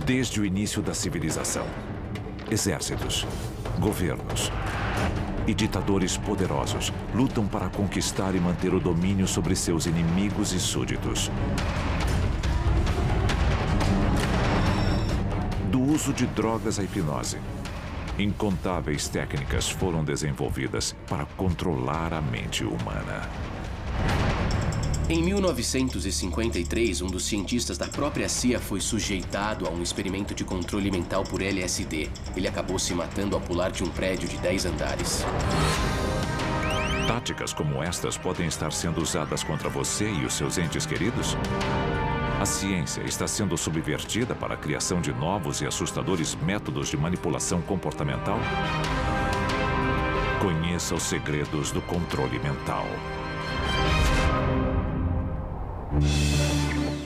Desde o início da civilização, exércitos, governos e ditadores poderosos lutam para conquistar e manter o domínio sobre seus inimigos e súditos. Do uso de drogas à hipnose, incontáveis técnicas foram desenvolvidas para controlar a mente humana. Em 1953, um dos cientistas da própria CIA foi sujeitado a um experimento de controle mental por LSD. Ele acabou se matando ao pular de um prédio de 10 andares. Táticas como estas podem estar sendo usadas contra você e os seus entes queridos? A ciência está sendo subvertida para a criação de novos e assustadores métodos de manipulação comportamental? Conheça os segredos do controle mental.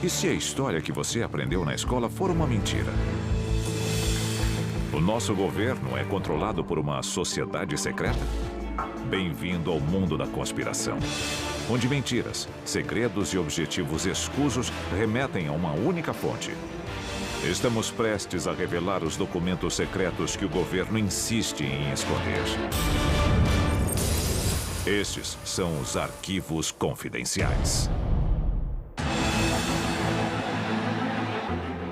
E se a história que você aprendeu na escola for uma mentira? O nosso governo é controlado por uma sociedade secreta? Bem-vindo ao mundo da conspiração, onde mentiras, segredos e objetivos escusos remetem a uma única fonte. Estamos prestes a revelar os documentos secretos que o governo insiste em esconder. Estes são os arquivos confidenciais.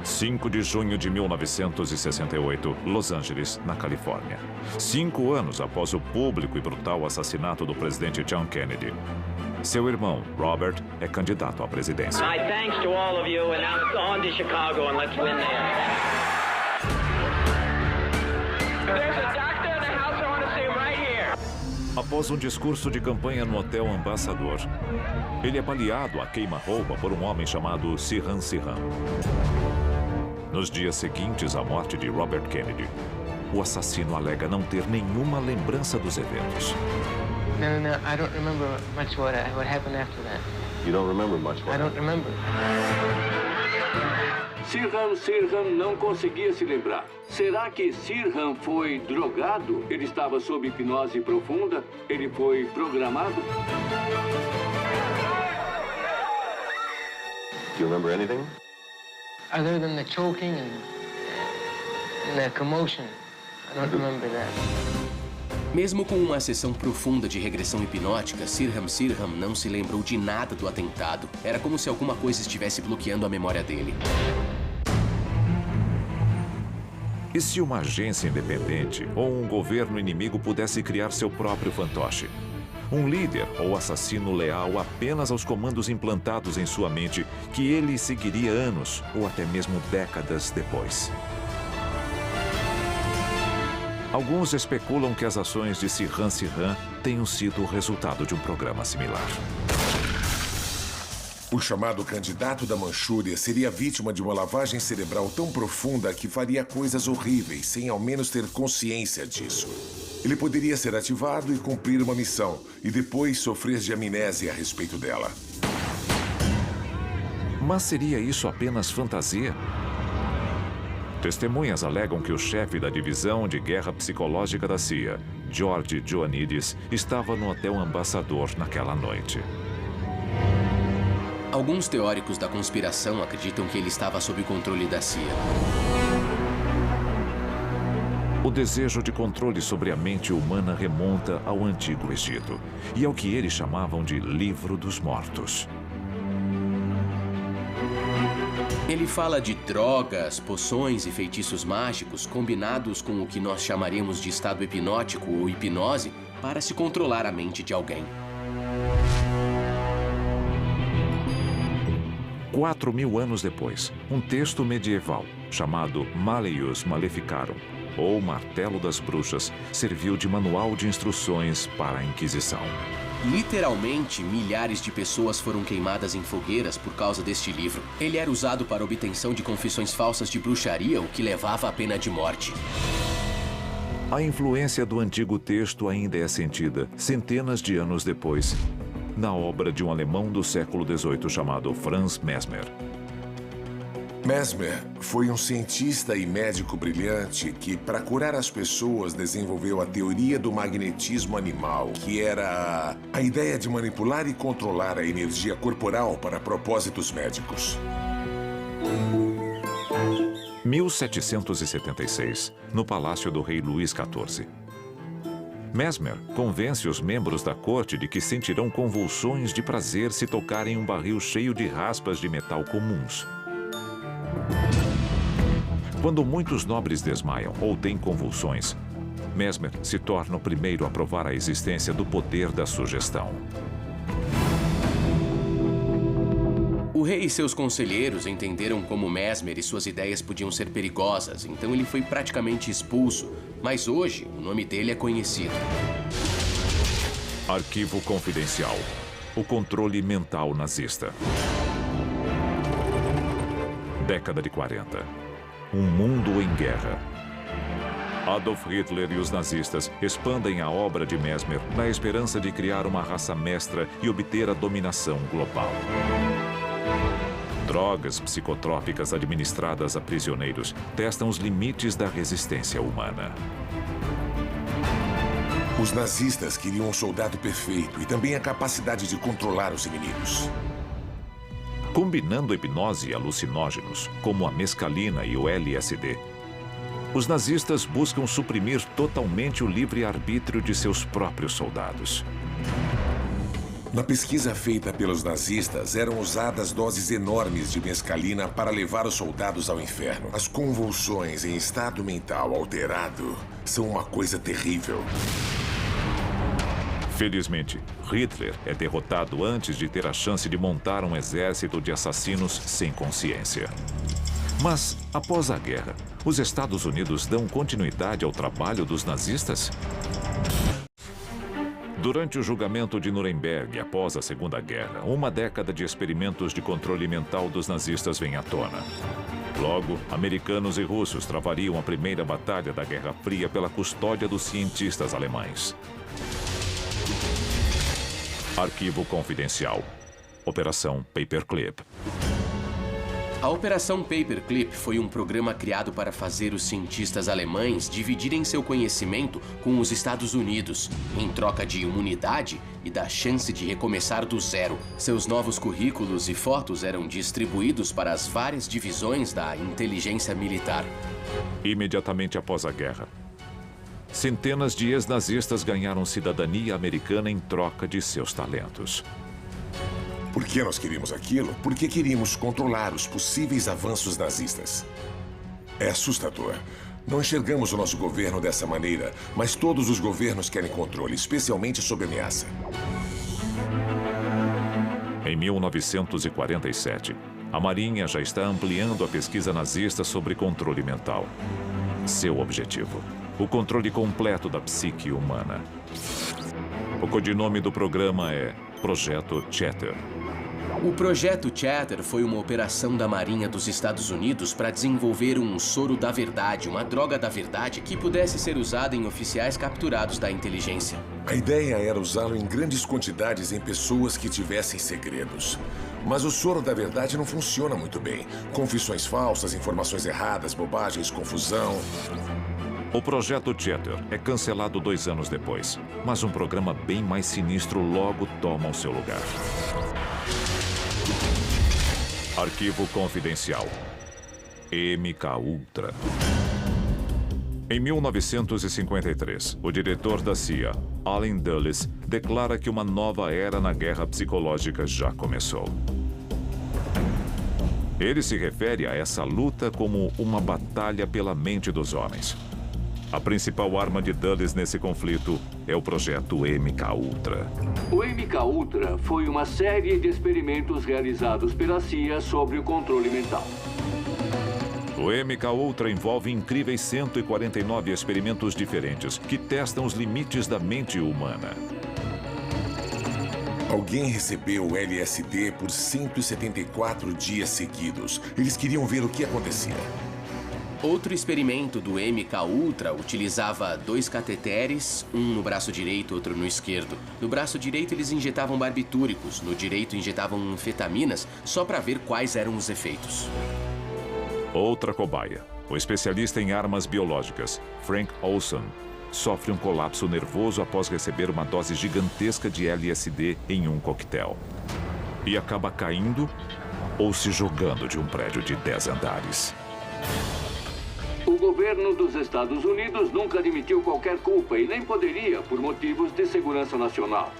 5 de junho de 1968, Los Angeles, na Califórnia. 5 anos após o público e brutal assassinato do presidente John Kennedy. Seu irmão, Robert, é candidato à presidência. My thanks to all of you, and now it's on to Chicago and let's win there. There's a doctor in the house, I want to see him right here. Após um discurso de campanha no Hotel Ambassador, ele é baleado a queima-roupa por um homem chamado Sirhan Sirhan. Nos dias seguintes à morte de Robert Kennedy, o assassino alega não ter nenhuma lembrança dos eventos. No, I don't remember much what happened after that. You don't remember much what I don't remember. Sirhan não conseguia se lembrar. Será que Sirhan foi drogado? Ele estava sob hipnose profunda? Ele foi programado? Do you remember anything? Other than the choking and the commotion, I don't remember that. Mesmo com uma sessão profunda de regressão hipnótica, Sirhan Sirhan não se lembrou de nada do atentado. Era como se alguma coisa estivesse bloqueando a memória dele. E se uma agência independente ou um governo inimigo pudesse criar seu próprio fantoche? Um líder ou assassino leal apenas aos comandos implantados em sua mente, que ele seguiria anos ou até mesmo décadas depois. Alguns especulam que as ações de Sirhan Sirhan tenham sido o resultado de um programa similar. O chamado candidato da Manchúria seria vítima de uma lavagem cerebral tão profunda que faria coisas horríveis sem ao menos ter consciência disso. Ele poderia ser ativado e cumprir uma missão, e depois sofrer de amnésia a respeito dela. Mas seria isso apenas fantasia? Testemunhas alegam que o chefe da divisão de guerra psicológica da CIA, George Ioannidis, estava no Hotel Ambassador naquela noite. Alguns teóricos da conspiração acreditam que ele estava sob o controle da CIA. O desejo de controle sobre a mente humana remonta ao Antigo Egito e ao que eles chamavam de Livro dos Mortos. Ele fala de drogas, poções e feitiços mágicos combinados com o que nós chamaríamos de estado hipnótico ou hipnose para se controlar a mente de alguém. 4.000 anos depois, um texto medieval chamado Malleus Maleficarum, ou Martelo das Bruxas, serviu de manual de instruções para a Inquisição. Literalmente, milhares de pessoas foram queimadas em fogueiras por causa deste livro. Ele era usado para obtenção de confissões falsas de bruxaria, o que levava à pena de morte. A influência do antigo texto ainda é sentida, centenas de anos depois, na obra de um alemão do século XVIII chamado Franz Mesmer. Mesmer foi um cientista e médico brilhante que, para curar as pessoas, desenvolveu a teoria do magnetismo animal, que era a ideia de manipular e controlar a energia corporal para propósitos médicos. 1776, no palácio do rei Luís XIV. Mesmer convence os membros da corte de que sentirão convulsões de prazer se tocarem um barril cheio de raspas de metal comuns. Quando muitos nobres desmaiam ou têm convulsões, Mesmer se torna o primeiro a provar a existência do poder da sugestão. O rei e seus conselheiros entenderam como Mesmer e suas ideias podiam ser perigosas, então ele foi praticamente expulso, mas hoje o nome dele é conhecido. Arquivo confidencial. O controle mental nazista. Década de 40. Um mundo em guerra. Adolf Hitler e os nazistas expandem a obra de Mesmer na esperança de criar uma raça mestra e obter a dominação global. Drogas psicotrópicas administradas a prisioneiros testam os limites da resistência humana. Os nazistas queriam um soldado perfeito e também a capacidade de controlar os inimigos. Combinando hipnose e alucinógenos, como a mescalina e o LSD, os nazistas buscam suprimir totalmente o livre-arbítrio de seus próprios soldados. Na pesquisa feita pelos nazistas, eram usadas doses enormes de mescalina para levar os soldados ao inferno. As convulsões em estado mental alterado são uma coisa terrível. Felizmente, Hitler é derrotado antes de ter a chance de montar um exército de assassinos sem consciência. Mas, após a guerra, os Estados Unidos dão continuidade ao trabalho dos nazistas? Durante o julgamento de Nuremberg, após a Segunda Guerra, uma década de experimentos de controle mental dos nazistas vem à tona. Logo, americanos e russos travariam a primeira batalha da Guerra Fria pela custódia dos cientistas alemães. Arquivo confidencial. Operação Paperclip. A Operação Paperclip foi um programa criado para fazer os cientistas alemães dividirem seu conhecimento com os Estados Unidos, em troca de imunidade e da chance de recomeçar do zero. Seus novos currículos e fotos eram distribuídos para as várias divisões da inteligência militar. Imediatamente após a guerra, centenas de ex-nazistas ganharam cidadania americana em troca de seus talentos. Por que nós queríamos aquilo? Porque queríamos controlar os possíveis avanços nazistas. É assustador. Não enxergamos o nosso governo dessa maneira, mas todos os governos querem controle, especialmente sob ameaça. Em 1947, a Marinha já está ampliando a pesquisa nazista sobre controle mental. Seu objetivo: o controle completo da psique humana. O codinome do programa é Projeto Chatter. O Projeto Chatter foi uma operação da Marinha dos Estados Unidos para desenvolver um soro da verdade, uma droga da verdade que pudesse ser usada em oficiais capturados da inteligência. A ideia era usá-lo em grandes quantidades em pessoas que tivessem segredos. Mas o soro da verdade não funciona muito bem. Confissões falsas, informações erradas, bobagens, confusão. O Projeto Chatter é cancelado 2 anos depois, mas um programa bem mais sinistro logo toma o seu lugar. Arquivo confidencial. MKUltra. Em 1953, o diretor da CIA, Allen Dulles, declara que uma nova era na guerra psicológica já começou. Ele se refere a essa luta como uma batalha pela mente dos homens. A principal arma de Dulles nesse conflito é o projeto MKUltra. O MKUltra foi uma série de experimentos realizados pela CIA sobre o controle mental. O MKUltra envolve incríveis 149 experimentos diferentes que testam os limites da mente humana. Alguém recebeu o LSD por 174 dias seguidos. Eles queriam ver o que acontecia. Outro experimento do MKUltra utilizava 2 cateteres, um no braço direito e outro no esquerdo. No braço direito eles injetavam barbitúricos, no direito injetavam anfetaminas, só para ver quais eram os efeitos. Outra cobaia, o especialista em armas biológicas, Frank Olson, sofre um colapso nervoso após receber uma dose gigantesca de LSD em um coquetel. E acaba caindo ou se jogando de um prédio de 10 andares. governo dos Estados Unidos nunca admitiu qualquer culpa e nem poderia por motivos de segurança nacional.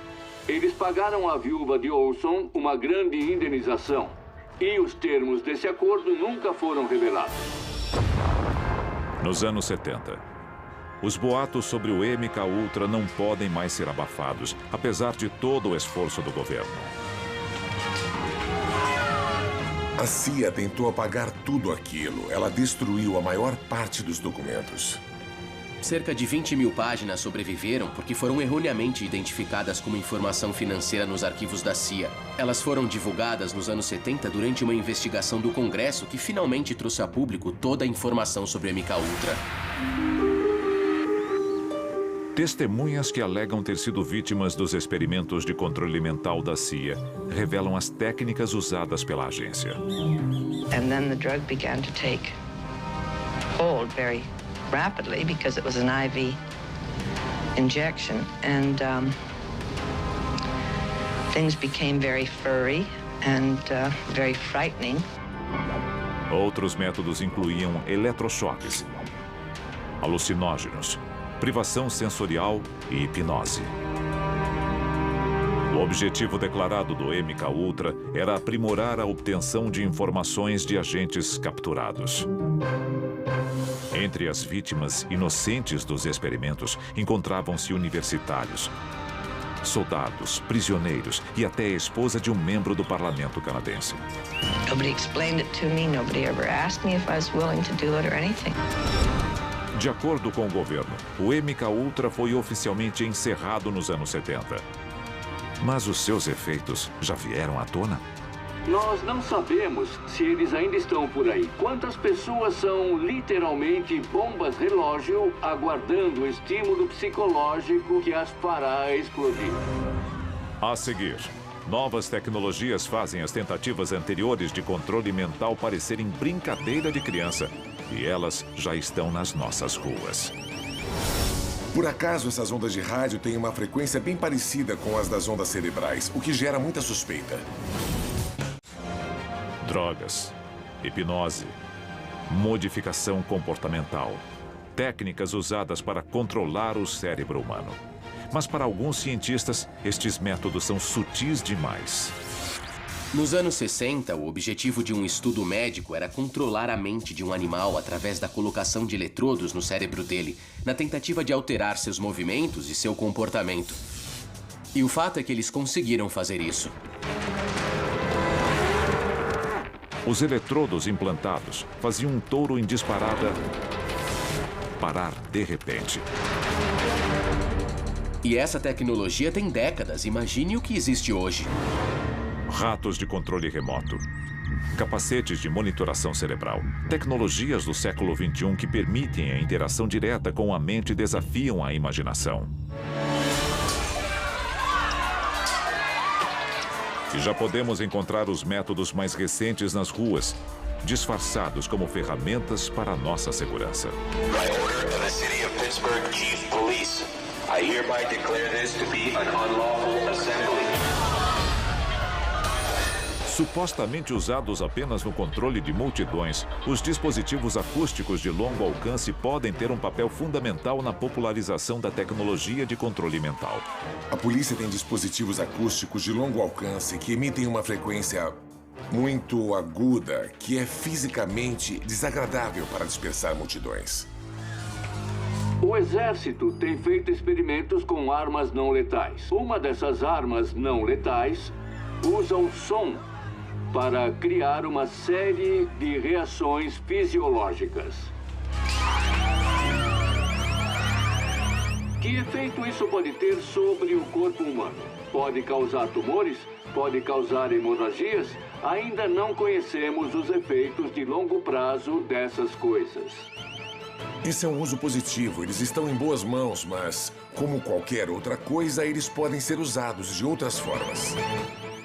Eles pagaram à viúva de Olson uma grande indenização e os termos desse acordo nunca foram revelados. Nos anos 70, os boatos sobre o MKUltra não podem mais ser abafados, apesar de todo o esforço do governo. A CIA tentou apagar tudo aquilo. Ela destruiu a maior parte dos documentos. Cerca de 20 mil páginas sobreviveram porque foram erroneamente identificadas como informação financeira nos arquivos da CIA. Elas foram divulgadas nos anos 70 durante uma investigação do Congresso que finalmente trouxe a público toda a informação sobre o MKUltra. Testemunhas que alegam ter sido vítimas dos experimentos de controle mental da CIA revelam as técnicas usadas pela agência. And then the drug began to take hold very rapidly because it was an IV injection, and things became very furry and very frightening. Outros métodos incluíam eletrochoques, alucinógenos, privação sensorial e hipnose. O objetivo declarado do MKUltra era aprimorar a obtenção de informações de agentes capturados. Entre as vítimas inocentes dos experimentos encontravam-se universitários, soldados, prisioneiros e até a esposa de um membro do parlamento canadense. Nobody explained it to me. Nobody ever asked me if I was willing to do it or anything. De acordo com o governo, o MKUltra foi oficialmente encerrado nos anos 70. Mas os seus efeitos já vieram à tona? Nós não sabemos se eles ainda estão por aí. Quantas pessoas são literalmente bombas relógio aguardando o estímulo psicológico que as fará explodir? A seguir, novas tecnologias fazem as tentativas anteriores de controle mental parecerem brincadeira de criança. E elas já estão nas nossas ruas. Por acaso, essas ondas de rádio têm uma frequência bem parecida com as das ondas cerebrais, o que gera muita suspeita. Drogas, hipnose, modificação comportamental, técnicas usadas para controlar o cérebro humano. Mas para alguns cientistas, estes métodos são sutis demais. Nos anos 60, o objetivo de um estudo médico era controlar a mente de um animal através da colocação de eletrodos no cérebro dele, na tentativa de alterar seus movimentos e seu comportamento. E o fato é que eles conseguiram fazer isso. Os eletrodos implantados faziam um touro em disparada parar de repente. E essa tecnologia tem décadas. Imagine o que existe hoje. Ratos de controle remoto, capacetes de monitoração cerebral, tecnologias do século XXI que permitem a interação direta com a mente e desafiam a imaginação. E já podemos encontrar os métodos mais recentes nas ruas, disfarçados como ferramentas para a nossa segurança. By order of the City of Pittsburgh Chief Police, I hereby declare this to be an unlawful assembly. Supostamente usados apenas no controle de multidões, os dispositivos acústicos de longo alcance podem ter um papel fundamental na popularização da tecnologia de controle mental. A polícia tem dispositivos acústicos de longo alcance que emitem uma frequência muito aguda, que é fisicamente desagradável para dispersar multidões. O exército tem feito experimentos com armas não letais. Uma dessas armas não letais usa o som para criar uma série de reações fisiológicas. Que efeito isso pode ter sobre o corpo humano? Pode causar tumores? Pode causar hemorragias? Ainda não conhecemos os efeitos de longo prazo dessas coisas. Esse é um uso positivo, eles estão em boas mãos, mas, como qualquer outra coisa, eles podem ser usados de outras formas.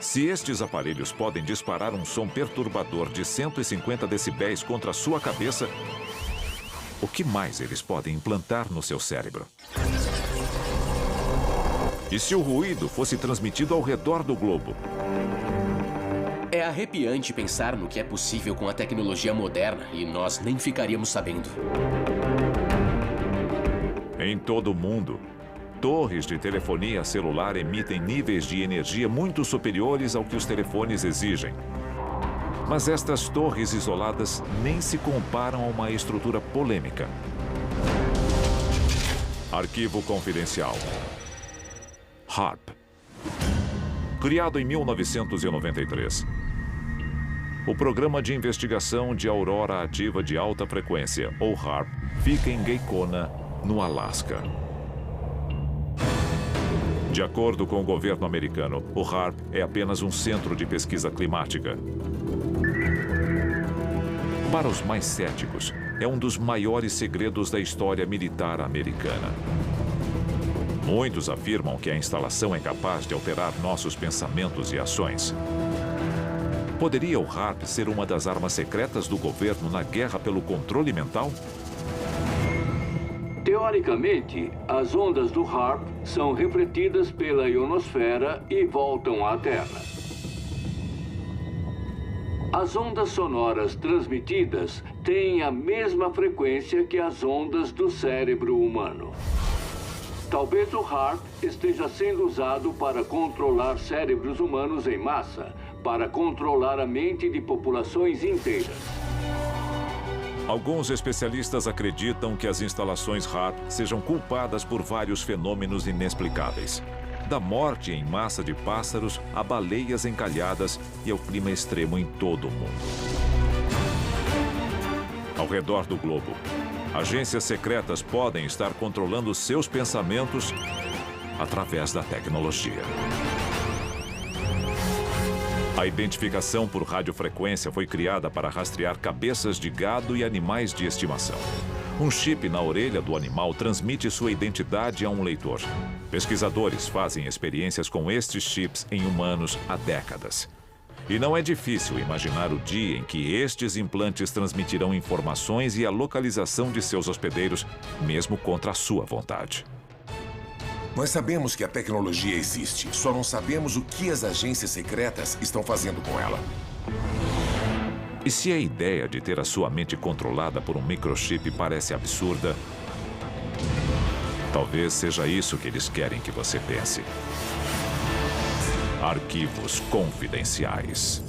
Se estes aparelhos podem disparar um som perturbador de 150 decibéis contra a sua cabeça, o que mais eles podem implantar no seu cérebro? E se o ruído fosse transmitido ao redor do globo? É arrepiante pensar no que é possível com a tecnologia moderna e nós nem ficaríamos sabendo. Em todo o mundo, torres de telefonia celular emitem níveis de energia muito superiores ao que os telefones exigem. Mas estas torres isoladas nem se comparam a uma estrutura polêmica. Arquivo confidencial. HAARP. Criado em 1993. O Programa de Investigação de Aurora Ativa de Alta Frequência, ou HAARP, fica em Gakona, no Alasca. De acordo com o governo americano, o HAARP é apenas um centro de pesquisa climática. Para os mais céticos, é um dos maiores segredos da história militar americana. Muitos afirmam que a instalação é capaz de alterar nossos pensamentos e ações. Poderia o HAARP ser uma das armas secretas do governo na guerra pelo controle mental? Teoricamente, as ondas do HAARP são refletidas pela ionosfera e voltam à Terra. As ondas sonoras transmitidas têm a mesma frequência que as ondas do cérebro humano. Talvez o HAARP esteja sendo usado para controlar cérebros humanos em massa, para controlar a mente de populações inteiras. Alguns especialistas acreditam que as instalações HAARP sejam culpadas por vários fenômenos inexplicáveis. Da morte em massa de pássaros a baleias encalhadas e ao clima extremo em todo o mundo. Ao redor do globo, agências secretas podem estar controlando seus pensamentos através da tecnologia. A identificação por radiofrequência foi criada para rastrear cabeças de gado e animais de estimação. Um chip na orelha do animal transmite sua identidade a um leitor. Pesquisadores fazem experiências com estes chips em humanos há décadas. E não é difícil imaginar o dia em que estes implantes transmitirão informações e a localização de seus hospedeiros, mesmo contra a sua vontade. Nós sabemos que a tecnologia existe, só não sabemos o que as agências secretas estão fazendo com ela. E se a ideia de ter a sua mente controlada por um microchip parece absurda, talvez seja isso que eles querem que você pense. Arquivos confidenciais.